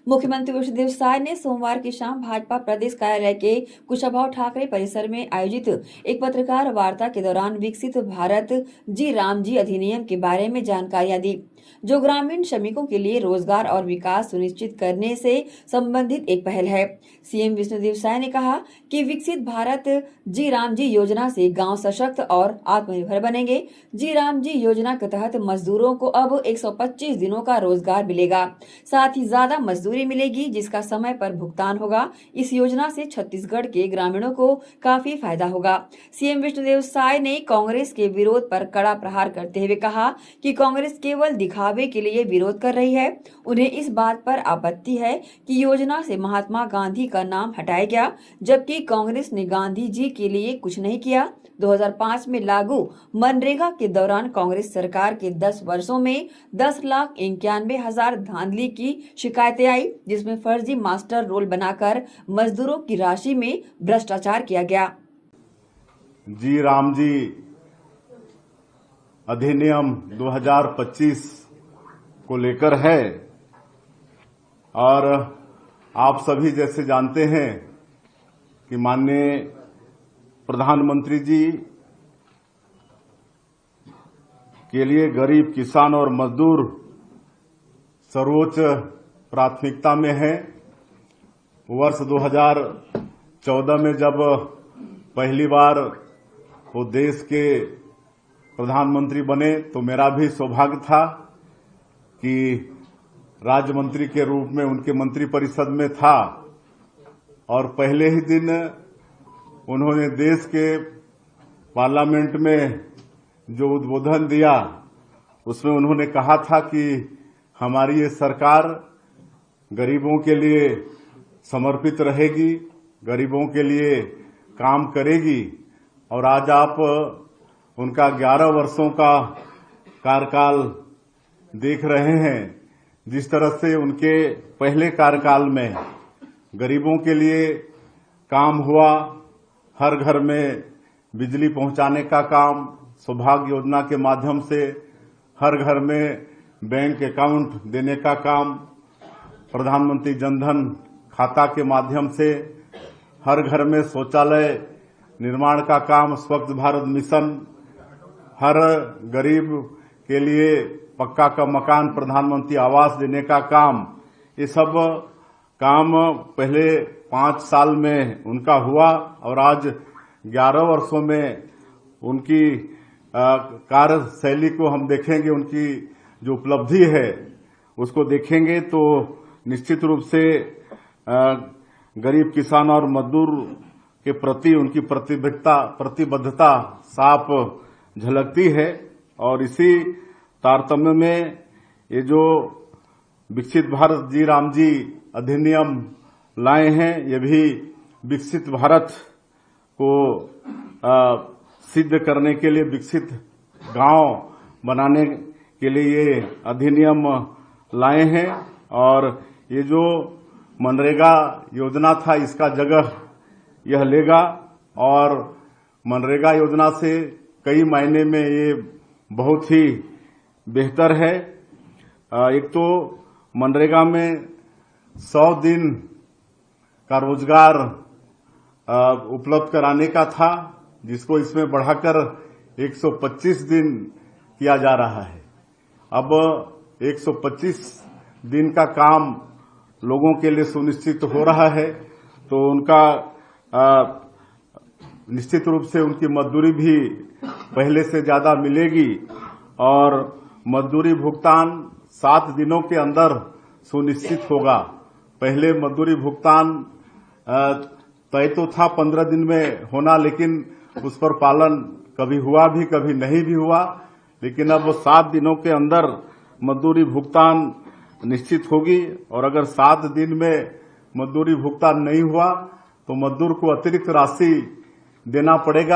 मुख्यमंत्री विष्णुदेव साय ने सोमवार की शाम भाजपा प्रदेश कार्यालय के कुशाभाऊ ठाकरे परिसर में आयोजित एक पत्रकार वार्ता के दौरान विकसित भारत जी राम जी अधिनियम के बारे में जानकारियां दी, जो ग्रामीण श्रमिकों के लिए रोजगार और विकास सुनिश्चित करने से संबंधित एक पहल है। सीएम विष्णुदेव साय ने कहा कि विकसित भारत जी राम जी योजना से गांव सशक्त और आत्मनिर्भर बनेंगे। जी राम जी योजना के तहत मजदूरों को अब 125 दिनों का रोजगार मिलेगा, साथ ही ज्यादा मजदूरी मिलेगी जिसका समय पर भुगतान होगा। इस योजना से छत्तीसगढ़ के ग्रामीणों को काफी फायदा होगा। सीएम विष्णुदेव साय ने कांग्रेस के विरोध पर कड़ा प्रहार करते हुए कहा कि कांग्रेस केवल दिखावे के लिए विरोध कर रही है। उन्हें इस बात पर आपत्ति है कि योजना से महात्मा गांधी का नाम हटाया गया, जबकि कांग्रेस ने गांधी जी के लिए कुछ नहीं किया। 2005 में लागू मनरेगा के दौरान कांग्रेस सरकार के 10 वर्षों में 10,91,000 धांधली की शिकायतें आई, जिसमें फर्जी मास्टर रोल बनाकर मजदूरों की राशि में भ्रष्टाचार किया गया। जी राम जी अधिनियम 2025 को लेकर है और आप सभी जैसे जानते हैं कि माननीय प्रधानमंत्री जी के लिए गरीब किसान और मजदूर सर्वोच्च प्राथमिकता में है। वर्ष 2014 में जब पहली बार वो देश के प्रधानमंत्री बने तो मेरा भी सौभाग्य था कि राज्य मंत्री के रूप में उनके मंत्रिपरिषद में था और पहले ही दिन उन्होंने देश के पार्लियामेंट में जो उद्बोधन दिया उसमें उन्होंने कहा था कि हमारी ये सरकार गरीबों के लिए समर्पित रहेगी, गरीबों के लिए काम करेगी। और आज आप उनका 11 वर्षों का कार्यकाल देख रहे हैं। जिस तरह से उनके पहले कार्यकाल में गरीबों के लिए काम हुआ, हर घर में बिजली पहुंचाने का काम, सौभाग्य योजना के माध्यम से हर घर में बैंक अकाउंट देने का काम, प्रधानमंत्री जनधन खाता के माध्यम से हर घर में शौचालय निर्माण का काम, स्वच्छ भारत मिशन, हर गरीब के लिए पक्का का मकान, प्रधानमंत्री आवास देने का काम, ये सब काम पहले 5 साल में उनका हुआ और आज 11 वर्षों में उनकी कार्यशैली को हम देखेंगे, उनकी जो उपलब्धि है उसको देखेंगे तो निश्चित रूप से गरीब किसान और मजदूर के प्रति उनकी प्रतिबद्धता साफ झलकती है। और इसी तारतम्य में ये जो विकसित भारत जी राम जी अधिनियम लाए हैं, ये भी विकसित भारत को सिद्ध करने के लिए, विकसित गांव बनाने के लिए ये अधिनियम लाए हैं। और ये जो मनरेगा योजना था इसका जगह यह लेगा और मनरेगा योजना से कई मायने में ये बहुत ही बेहतर है। एक तो मनरेगा में 100 दिन का रोजगार उपलब्ध कराने का था, जिसको इसमें बढ़ाकर 125 दिन किया जा रहा है। अब 125 दिन का काम लोगों के लिए सुनिश्चित हो रहा है तो उनका निश्चित रूप से उनकी मजदूरी भी पहले से ज्यादा मिलेगी और मजदूरी भुगतान 7 दिनों के अंदर सुनिश्चित होगा। पहले मजदूरी भुगतान तय तो था 15 दिन में होना, लेकिन उस पर पालन कभी हुआ भी कभी नहीं भी हुआ। लेकिन अब 7 दिनों के अंदर मजदूरी भुगतान निश्चित होगी और अगर 7 दिन में मजदूरी भुगतान नहीं हुआ तो मजदूर को अतिरिक्त राशि देना पड़ेगा।